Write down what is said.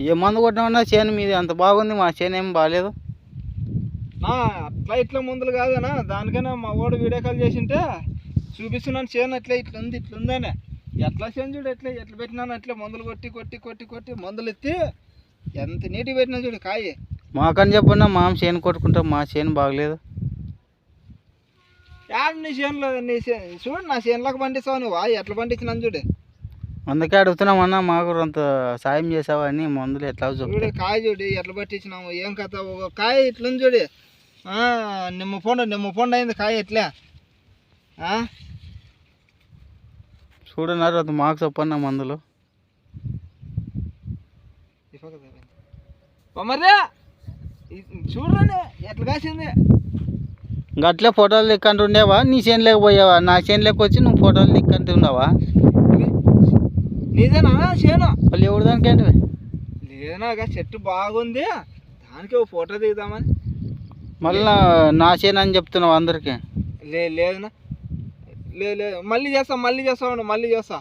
ఏ మందు కొట్టినా చేను మీది అంత బాగుంది, మా చేను ఏం బాగాలేదు. అట్లా ఇట్లా మందులు కాదనా, దానికైనా మా వాడు వీడియో కాల్ చేసింటే చూపిస్తున్నాను చేను అట్లా ఇట్లుంది ఇట్లుందనే. ఎట్లా చేను చూడు ఎట్లా పెట్టినాను, అట్లా మందులు కొట్టి మందులు ఎత్తి ఎంత నీట్గా పెట్టినా చూడు కాయ. మాకని చెప్పన్నా మా చేను కొట్టుకుంటాం, మా చేను బాగలేదు. నీ చేనులో చూడు నా చేనులోకి పండిస్తావు నువ్వు, ఎట్లా పండించినాను చూడు. అందుకే అడుగుతున్నామన్నా, మాకు అంత సాయం చేసావా అని. మందులు ఎట్లా చూడు కాయ చూడు ఎట్లా పట్టించినాము, ఏం కథ. ఒక కాయ ఇట్లుంది చూడు, నిమ్మ పండు అయింది కాయ ఎట్లా. చూడన్నారు అది మాకు చెప్పన్నా మందులు. మరే చూడండి ఎట్లా కాసింది. గట్లే ఫోటోలు దిక్కంటూ ఉండేవా, నీ చేను లేకపోయావా? నా చేను లెక్క వచ్చి నువ్వు ఫోటోలు దిక్కంటూ ఉండవా? నీదేనా చేను? వాళ్ళు ఎవరు దానికేంటి? లేదనా చెట్టు బాగుంది, దానికి ఒక ఫోటో దిగుదామని. మళ్ళీ నా చేను అని చెప్తున్నావు అందరికీ. లేదనా లేదు మళ్ళీ చేస్తా